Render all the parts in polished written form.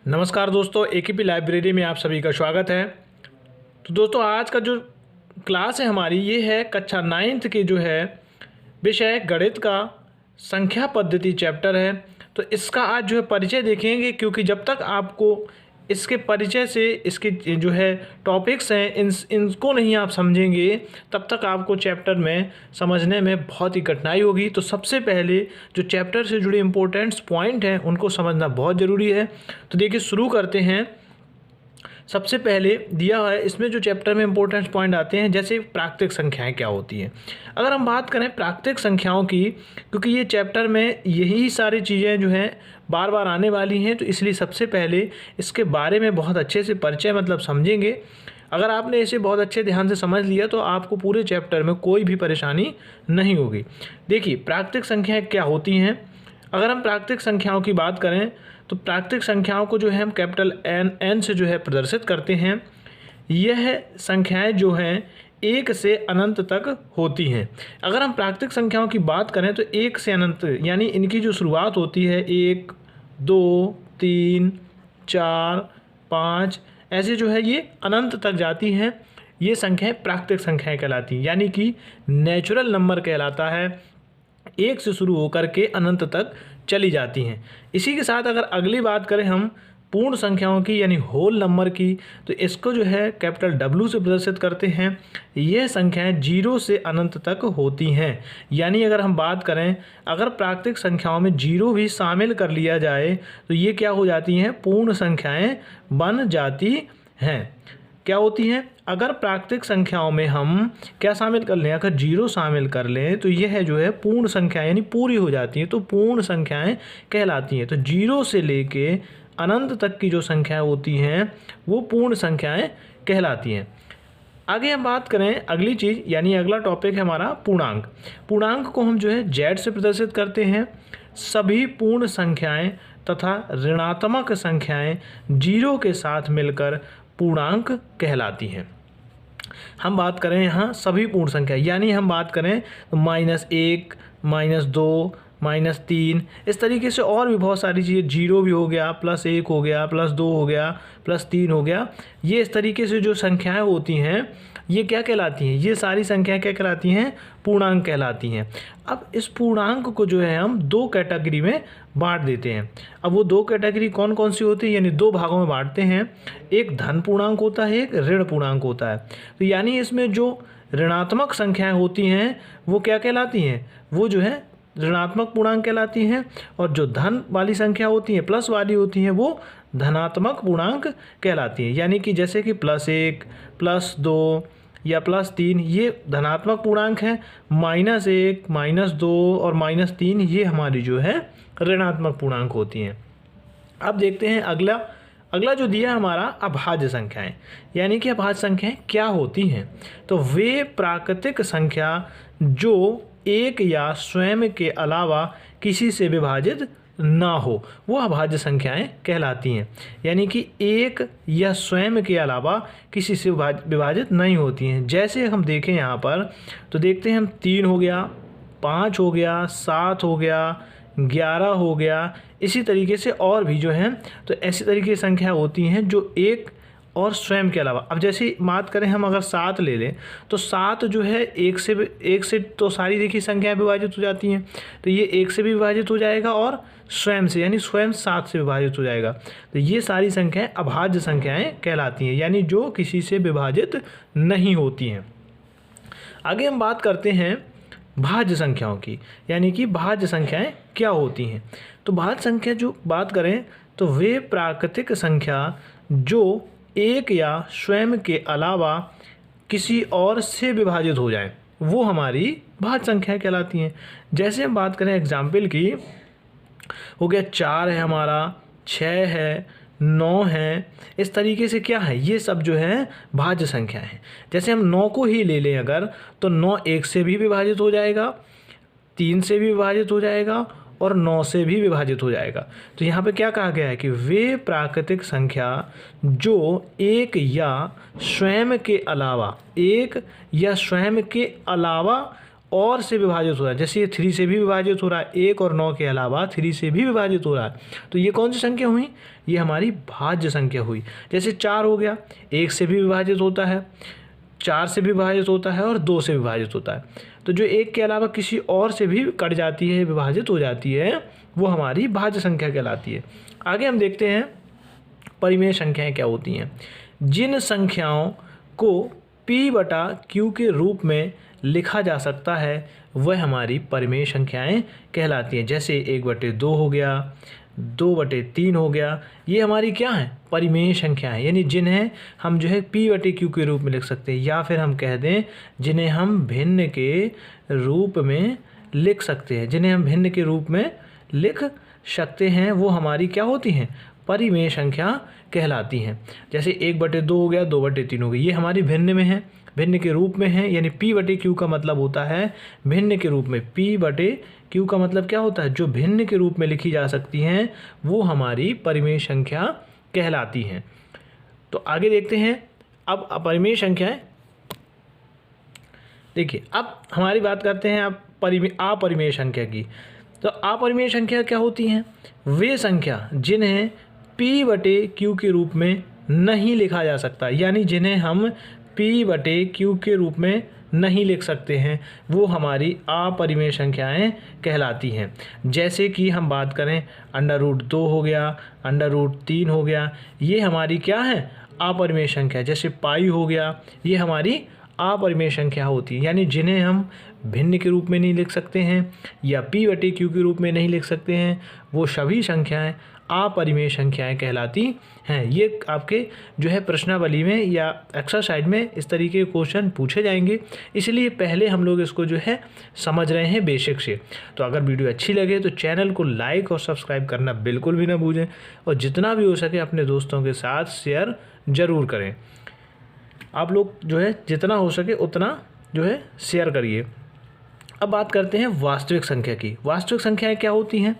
नमस्कार दोस्तों, AKP library में आप सभी का स्वागत है। तो दोस्तों, आज का जो क्लास है हमारी ये है कक्षा 9th के जो है विषय गणित का संख्या पद्धति चैप्टर है। तो इसका आज जो है परिचय देखेंगे, क्योंकि जब तक आपको इसके परिचय से इसके जो है टॉपिक्स हैं इनको नहीं आप समझेंगे तब तक आपको चैप्टर में समझने में बहुत ही कठिनाई होगी। तो सबसे पहले जो चैप्टर से जुड़े इम्पोर्टेंट्स पॉइंट हैं उनको समझना बहुत ज़रूरी है। तो देखिए, शुरू करते हैं। सबसे पहले दिया है इसमें जो चैप्टर में इंपॉर्टेंट पॉइंट आते हैं, जैसे प्राकृतिक संख्याएं क्या होती हैं। अगर हम बात करें प्राकृतिक संख्याओं की, क्योंकि ये चैप्टर में यही सारी चीज़ें जो हैं बार बार आने वाली हैं, तो इसलिए सबसे पहले इसके बारे में बहुत अच्छे से परिचय समझेंगे। अगर आपने इसे बहुत अच्छे ध्यान से समझ लिया तो आपको पूरे चैप्टर में कोई भी परेशानी नहीं होगी। देखिए, प्राकृतिक संख्याएँ क्या होती हैं। अगर हम प्राकृतिक संख्याओं की बात करें तो प्राकृतिक संख्याओं को जो है हम कैपिटल एन से जो है प्रदर्शित करते हैं। यह संख्याएं जो हैं 1 से अनंत तक होती हैं। अगर हम प्राकृतिक संख्याओं की बात करें तो 1 से अनंत यानी इनकी जो शुरुआत होती है 1, 2, 3, 4, 5 ऐसे जो है ये अनंत तक जाती हैं। ये संख्याएं प्राकृतिक संख्याएं कहलाती हैं, यानी कि नेचुरल नंबर कहलाता है। 1 से शुरू होकर के अनंत तक चली जाती हैं। इसी के साथ अगर अगली बात करें हम पूर्ण संख्याओं की यानी होल नंबर की, तो इसको जो है कैपिटल W से प्रदर्शित करते हैं। यह संख्याएं 0 से अनंत तक होती हैं। यानी अगर हम बात करें, अगर प्राकृतिक संख्याओं में 0 भी शामिल कर लिया जाए तो ये क्या हो जाती हैं, पूर्ण संख्याएं बन जाती हैं। क्या होती हैं, अगर प्राकृतिक संख्याओं में हम क्या शामिल कर लें, अगर 0 शामिल कर लें तो यह जो है पूर्ण संख्या यानी पूरी हो जाती है, तो पूर्ण संख्याएं कहलाती हैं। तो 0 से लेके अनंत तक की जो संख्याएं होती हैं वो पूर्ण संख्याएं कहलाती हैं। आगे हम बात करें अगली चीज़, यानी अगला टॉपिक है हमारा पूर्णांक। पूर्णांक को हम जो है Z से प्रदर्शित करते हैं। सभी पूर्ण संख्याएं तथा ऋणात्मक संख्याएं 0 के साथ मिलकर पूर्णांक कहलाती हैं। हम बात करें यहाँ सभी पूर्ण संख्या, यानी हम बात करें तो -1, -2, -3 इस तरीके से और भी बहुत सारी चीज़ें, 0 भी हो गया, +1 हो गया, +2 हो गया, +3 हो गया। ये इस तरीके से जो संख्याएं होती हैं ये क्या कहलाती हैं, ये सारी संख्याएं क्या कहलाती हैं, पूर्णांक कहलाती हैं। अब इस पूर्णांक को जो है हम 2 कैटेगरी में बांट देते हैं। अब वो 2 कैटेगरी कौन कौन सी होती है, यानी 2 भागों में बांटते हैं। एक धन पूर्णांक होता है, एक ऋण पूर्णांक होता है। तो यानी इसमें जो ऋणात्मक संख्याएं होती हैं वो क्या कहलाती हैं, वो जो है ऋणात्मक पूर्णांक कहलाती हैं। और जो धन वाली संख्या होती हैं, प्लस वाली होती हैं, वो धनात्मक पूर्णांक कहलाती हैं। यानी कि जैसे कि +1, +2 या +3 ये धनात्मक पूर्णांक हैं। -1, -2 और -3 ये हमारी जो है ऋणात्मक पूर्णांक होती हैं। अब देखते हैं अगला जो दिया हमारा अभाज्य संख्याएं, यानी कि अभाज्य संख्याएं क्या होती हैं। तो वे प्राकृतिक संख्या जो एक या स्वयं के अलावा किसी से विभाजित ना हो, वो अभाज्य संख्याएं कहलाती हैं। यानी कि एक या स्वयं के अलावा किसी से विभाजित नहीं होती हैं। जैसे हम देखें यहाँ पर तो देखते हैं हम 3 हो गया, 5 हो गया, 7 हो गया, 11 हो गया, इसी तरीके से और भी जो हैं। तो ऐसी तरीके की संख्या होती हैं जो एक और स्वयं के अलावा। अब जैसे बात करें हम अगर 7 ले लें तो 7 जो है एक से तो सारी देखिए संख्याएं विभाजित हो जाती हैं। तो ये 1 से भी विभाजित हो जाएगा और स्वयं से यानी स्वयं 7 से विभाजित हो जाएगा। तो ये सारी संख्याएं अभाज्य संख्याएं कहलाती हैं, यानी जो किसी से विभाजित नहीं होती हैं। आगे हम बात करते हैं भाज्य संख्याओं की, यानी कि भाज्य संख्याएं क्या होती हैं। तो भाज्य संख्या जो बात करें तो वे प्राकृतिक संख्या जो एक या स्वयं के अलावा किसी और से विभाजित हो जाए वो हमारी भाज्य संख्या कहलाती हैं। जैसे हम बात करें एग्जाम्पल की, हो गया 4 है हमारा, 6 है, 9 है, इस तरीके से क्या है, ये सब जो है भाज्य संख्या है। जैसे हम 9 को ही ले लें अगर, तो 9 1 से भी विभाजित हो जाएगा, 3 से भी विभाजित हो जाएगा और 9 से भी विभाजित हो जाएगा। तो यहाँ पे क्या कहा गया है कि वे प्राकृतिक संख्या जो एक या स्वयं के अलावा और से विभाजित हो रहा है, जैसे ये 3 से भी विभाजित हो रहा है, 1 और 9 के अलावा 3 से भी विभाजित हो रहा है, तो ये कौन सी संख्या हुई? ये हमारी भाज्य संख्या हुई। जैसे 4 हो गया, 1 से भी विभाजित होता है, 4 से भी विभाजित होता है और 2 से विभाजित होता है। तो जो 1 के अलावा किसी और से भी कट जाती है, विभाजित हो जाती है, वो हमारी भाज्य संख्या कहलाती है। आगे हम देखते हैं परिमेय संख्याएं क्या होती हैं। जिन संख्याओं को P/Q के रूप में लिखा जा सकता है वह हमारी परिमेय संख्याएं कहलाती हैं। जैसे 1/2 हो गया, 2/3 हो गया, ये हमारी क्या है? परिमेय संख्याएं, यानी जिन्हें हम जो है P/Q के रूप में लिख सकते हैं, या फिर हम कह दें जिन्हें हम भिन्न के रूप में लिख सकते हैं, जिन्हें हम भिन्न के रूप में लिख सकते हैं, वो हमारी क्या होती हैं? परिमेय संख्या कहलाती हैं। जैसे 1/2 हो गया, 2/3 हो गई, ये हमारी भिन्न में है, भिन्न के रूप में है, यानी P/Q का मतलब होता है भिन्न के रूप में। P/Q का मतलब क्या होता है? जो भिन्न के रूप में लिखी जा सकती हैं वो हमारी परिमेय संख्या कहलाती हैं। तो आगे देखते हैं अब अपरिमेय संख्याएं। देखिए अब हमारी बात करते हैं अब अपरिमेय संख्या की। तो अपरिमेय संख्या क्या होती हैं? वे संख्या जिन्हें P/Q के रूप में नहीं लिखा जा सकता, यानी जिन्हें हम P/Q के रूप में नहीं लिख सकते हैं, वो हमारी अपरिमेय संख्याएं कहलाती हैं। जैसे कि हम बात करें √2 हो गया, √3 हो गया, ये हमारी क्या है? अपरिमेय संख्या। जैसे पाई हो गया, ये हमारी अपरिमेय संख्या होती है, यानी जिन्हें हम भिन्न के रूप में नहीं लिख सकते हैं या P/Q के रूप में नहीं लिख सकते हैं, वो सभी संख्याएं अपरिमेय संख्याएं कहलाती हैं। ये आपके जो है प्रश्नावली में या एक्सरसाइज में इस तरीके के क्वेश्चन पूछे जाएंगे, इसलिए पहले हम लोग इसको जो है समझ रहे हैं बेसिक से। तो अगर वीडियो अच्छी लगे तो चैनल को लाइक और सब्सक्राइब करना बिल्कुल भी ना भूलें, और जितना भी हो सके अपने दोस्तों के साथ शेयर ज़रूर करें। आप लोग जो है जितना हो सके उतना जो है शेयर करिए। अब बात करते हैं वास्तविक संख्या की। वास्तविक संख्याएं क्या होती हैं?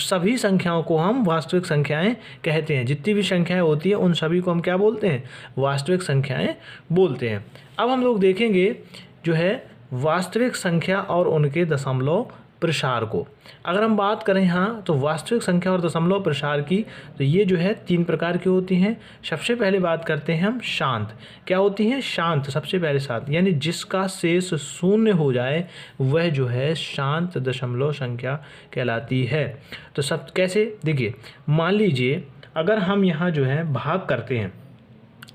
सभी संख्याओं को हम वास्तविक संख्याएं कहते हैं। जितनी भी संख्याएं होती हैं उन सभी को हम क्या बोलते हैं? वास्तविक संख्याएं बोलते हैं। अब हम लोग देखेंगे जो है वास्तविक संख्या और उनके दशमलव प्रसार को। अगर हम बात करें यहाँ तो वास्तविक संख्या और दशमलव प्रसार की, तो ये जो है 3 प्रकार की होती हैं। सबसे पहले बात करते हैं हम शांत। क्या होती हैं? शांत, सबसे पहले शांत, यानी जिसका शेष 0 हो जाए वह जो है शांत दशमलव संख्या कहलाती है। तो सब कैसे? देखिए मान लीजिए अगर हम यहाँ जो है भाग करते हैं,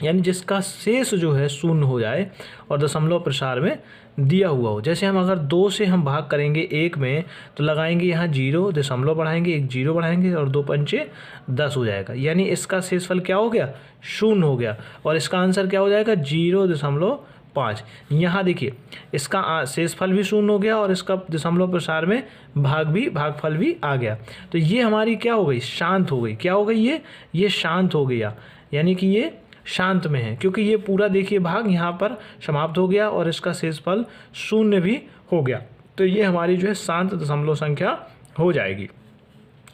यानी जिसका शेष जो है 0 हो जाए और दशमलव प्रसार में दिया हुआ हो। जैसे हम अगर 2 से हम भाग करेंगे 1 में, तो लगाएंगे यहाँ 0, दशमलव बढ़ाएंगे, 1 0 बढ़ाएंगे और 2 पंचे 10 हो जाएगा, यानी इसका शेषफल क्या हो गया? 0 हो गया, और इसका आंसर क्या हो जाएगा? 0.5। यहाँ देखिए इसका शेषफल भी 0 हो गया और इसका दशमलव प्रसार में भागफल भी आ गया। तो ये हमारी क्या हो गई? शांत हो गई। क्या हो गई? ये शांत हो गया, यानी कि ये शांत में है, क्योंकि ये पूरा देखिए भाग यहाँ पर समाप्त हो गया और इसका शेषफल 0 भी हो गया। तो ये हमारी जो है शांत दशमलव संख्या हो जाएगी।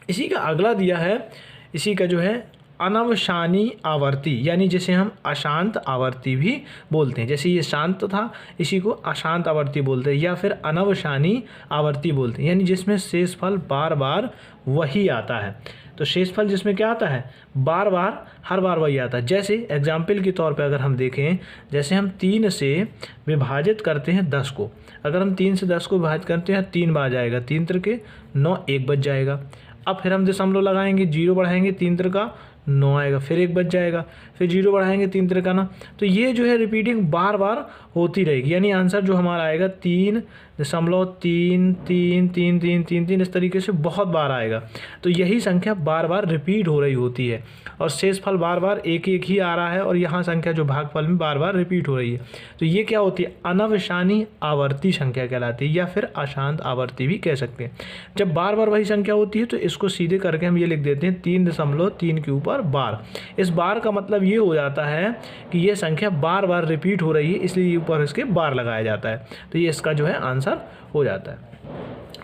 इसी का अगला दिया है, इसी का जो है अनवसानी आवर्ती, यानी जिसे हम अशांत आवर्ती भी बोलते हैं। जैसे ये शांत था, इसी को अशांत आवर्ती बोलते हैं, या फिर अनवसानी आवर्ती बोलते हैं, यानी जिसमें शेषफल बार बार वही आता है। तो शेषफल जिसमें क्या आता है? बार बार, हर बार वही आता है। जैसे एग्जाम्पल के तौर पे अगर हम देखें, जैसे हम 3 से विभाजित करते हैं 10 को, अगर हम 3 से 10 को विभाजित करते हैं 3 बार जाएगा, 3 त्रिके 9, 1 बच जाएगा। अब फिर हम दशमलव लगाएंगे, 0 बढ़ाएंगे, 3 त्रिका 9 आएगा, फिर 1 बच जाएगा, फिर 0 बढ़ाएंगे, 3 त्रिका 9। तो ये जो है रिपीटिंग बार बार होती रहेगी, यानी आंसर जो हमारा आएगा 3.3333333, इस तरीके से बहुत बार आएगा। तो यही संख्या बार बार रिपीट हो रही होती है, और शेषफल बार बार एक ही आ रहा है, और यहाँ संख्या जो भागफल में बार बार रिपीट हो रही है। तो ये क्या होती है? अनवसानी आवर्ती संख्या कहलाती है, या फिर अशांत आवर्ती भी कह सकते हैं। जब बार बार वही संख्या होती है तो इसको सीधे करके हम ये लिख देते हैं 3.3 के ऊपर बार। इस बार का मतलब ये हो जाता है कि ये संख्या बार बार रिपीट हो रही है, इसलिए ऊपर इसके बार लगाया जाता है। तो ये इसका जो है आंसर हो जाता है।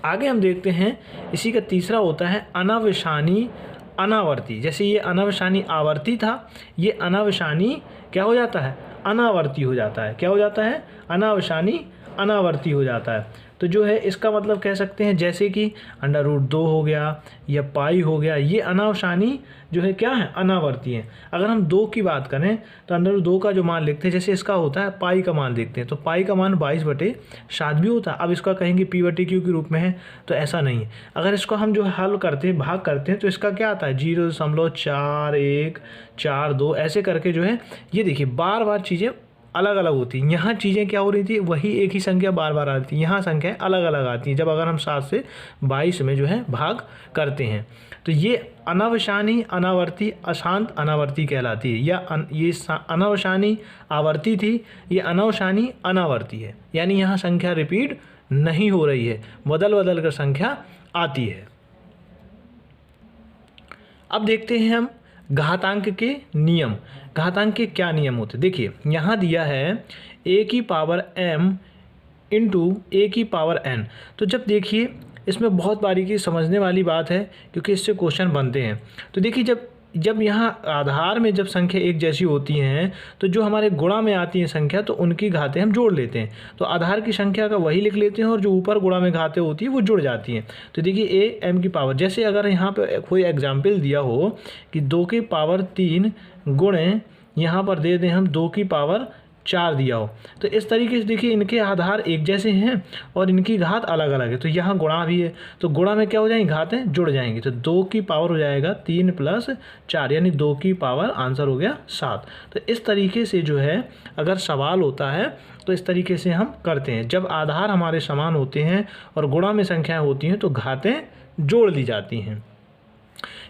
आगे हम देखते हैं, इसी का तीसरा होता है अनवसानी अनावर्ती। जैसे ये अनवसानी आवर्ती था, ये अनवसानी क्या हो जाता है? अनावर्ती हो जाता है। क्या हो जाता है? अनवसानी अनावर्ती हो जाता है। तो जो है इसका मतलब कह सकते हैं जैसे कि √2 हो गया या पाई हो गया, ये अनावसानी जो है क्या है, अनावर्ती है। अगर हम 2 की बात करें तो √2 का जो मान लिखते हैं, जैसे इसका होता है पाई का मान देखते हैं, तो पाई का मान 22/7 भी होता है। अब इसका कहेंगे p/q के रूप में है, तो ऐसा नहीं है। अगर इसको हम जो हल करते हैं, भाग करते हैं, तो इसका क्या आता है 0.4142 ऐसे करके जो है, ये देखिए बार बार चीज़ें अलग अलग होती हैं। यहाँ चीज़ें क्या हो रही थी, वही एक ही संख्या बार बार आ रही थी, यहाँ संख्याएँ अलग अलग आती हैं जब अगर हम 7 से 22 में जो है भाग करते हैं। तो ये अनावसानी अनावर्ती अशांत अनावर्ती कहलाती है, या ये अनावसानी आवर्ती थी, ये अनावसानी अनावर्ती है, यानी यहाँ संख्या रिपीट नहीं हो रही है, बदल बदल कर संख्या आती है। अब देखते हैं हम घातांक के नियम। घातांक के क्या नियम होते हैं, देखिए यहाँ दिया है a⁴m × a⁴n। तो जब देखिए इसमें बहुत बारीकी समझने वाली बात है, क्योंकि इससे क्वेश्चन बनते हैं। तो देखिए जब यहाँ आधार में जब संख्या एक जैसी होती हैं, तो जो हमारे गुणा में आती हैं संख्या, तो उनकी घातें हम जोड़ लेते हैं। तो आधार की संख्या का वही लिख लेते हैं, और जो ऊपर गुणा में घातें होती हैं वो जुड़ जाती हैं। तो देखिए a⁴m, जैसे अगर यहाँ पे कोई एग्जाम्पल दिया हो कि 2⁴3 गुणे यहाँ पर दे दें हम 2⁴4 दिया हो, तो इस तरीके से देखिए इनके आधार एक जैसे हैं और इनकी घात अलग अलग है। तो यहाँ गुणा भी है, तो गुणा में क्या हो जाएंगी, घातें जुड़ जाएंगी। तो 2 की पावर हो जाएगा 3 + 4, यानी 2 की पावर आंसर हो गया 7। तो इस तरीके से जो है अगर सवाल होता है तो इस तरीके से हम करते हैं। जब आधार हमारे समान होते हैं और गुणा में संख्याएँ होती हैं तो घातें जोड़ ली जाती हैं।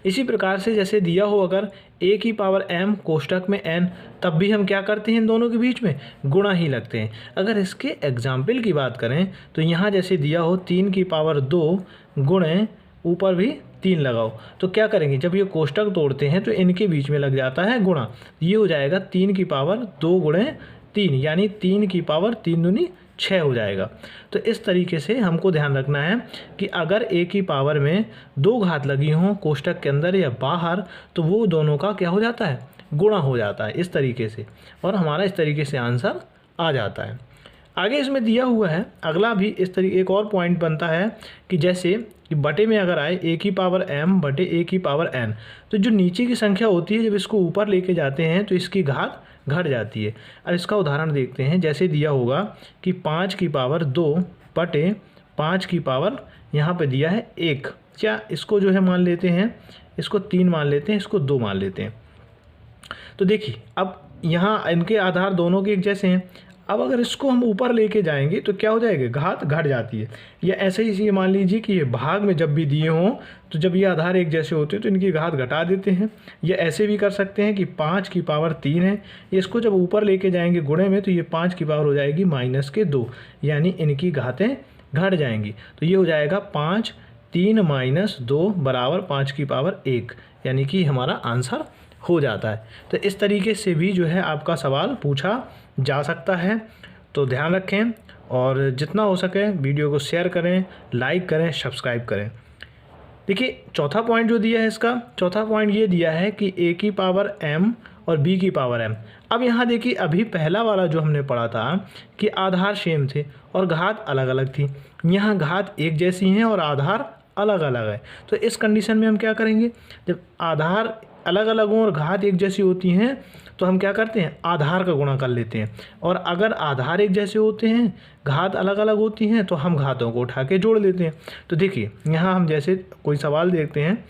इसी प्रकार से जैसे दिया हो अगर a⁴m कोष्टक में n, तब भी हम क्या करते हैं, इन दोनों के बीच में गुणा ही लगते हैं। अगर इसके एग्जाम्पल की बात करें तो यहाँ जैसे दिया हो 3⁴2 गुणे ऊपर भी 3 लगाओ, तो क्या करेंगे, जब ये कोष्टक तोड़ते हैं तो इनके बीच में लग जाता है गुणा। ये हो जाएगा 3⁴2 गुणे 3, यानी 3⁴3 दूनी 6 हो जाएगा। तो इस तरीके से हमको ध्यान रखना है कि अगर एक ही पावर में 2 घात लगी हों कोष्टक के अंदर या बाहर, तो वो दोनों का क्या हो जाता है, गुणा हो जाता है इस तरीके से, और हमारा इस तरीके से आंसर आ जाता है। आगे इसमें दिया हुआ है अगला भी इस तरीके, एक और पॉइंट बनता है कि जैसे कि बटे में अगर आए a⁴m बटे a⁴n, तो जो नीचे की संख्या होती है जब इसको ऊपर लेके जाते हैं तो इसकी घात घट जाती है। अब इसका उदाहरण देखते हैं, जैसे दिया होगा कि 5⁵2 बटे 5⁵ यहाँ पे दिया है 1, क्या इसको जो है मान लेते हैं, इसको 3 मान लेते हैं, इसको 2 मान लेते हैं। तो देखिए अब यहाँ इनके आधार दोनों के एक जैसे हैं। अब अगर इसको हम ऊपर लेके जाएंगे तो क्या हो जाएगा, घात घट जाती है। या ऐसे ही ये मान लीजिए कि ये भाग में जब भी दिए हों तो जब ये आधार एक जैसे होते हैं तो इनकी घात घटा देते हैं। या ऐसे भी कर सकते हैं कि 5⁵3 है, इसको जब ऊपर लेके जाएंगे गुणे में तो ये 5 की पावर हो जाएगी -2, यानी इनकी घातें घट जाएंगी। तो ये हो जाएगा 5 3 - 2 = 5⁴1, यानी कि हमारा आंसर हो जाता है। तो इस तरीके से भी जो है आपका सवाल पूछा जा सकता है। तो ध्यान रखें और जितना हो सके वीडियो को शेयर करें, लाइक करें, सब्सक्राइब करें। देखिए चौथा पॉइंट जो दिया है, इसका चौथा पॉइंट ये दिया है कि a⁴m और b⁴m। अब यहाँ देखिए अभी पहला वाला जो हमने पढ़ा था कि आधार सेम थे और घात अलग अलग थी, यहाँ घात एक जैसी हैं और आधार अलग अलग है। तो इस कंडीशन में हम क्या करेंगे, जब आधार अलग अलग हों और घात एक जैसी होती हैं तो हम क्या करते हैं, आधार का गुणा कर लेते हैं। और अगर आधार एक जैसे होते हैं, घात अलग अलग होती हैं, तो हम घातों को उठा के जोड़ लेते हैं। तो देखिए यहाँ हम जैसे कोई सवाल देखते हैं,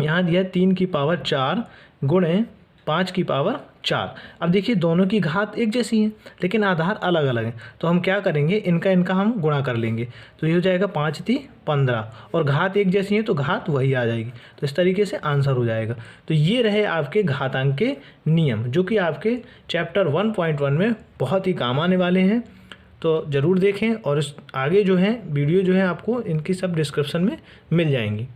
यहाँ दिया 3⁴4 गुणे 5⁴4। अब देखिए दोनों की घात एक जैसी हैं लेकिन आधार अलग अलग हैं, तो हम क्या करेंगे, इनका हम गुणा कर लेंगे। तो ये हो जाएगा 5 × 15 और घात एक जैसी है तो घात वही आ जाएगी। तो इस तरीके से आंसर हो जाएगा। तो ये रहे आपके घातांक के नियम, जो कि आपके चैप्टर 1.1 में बहुत ही काम आने वाले हैं। तो ज़रूर देखें और इस आगे जो है वीडियो जो है आपको इनकी सब डिस्क्रिप्शन में मिल जाएंगी।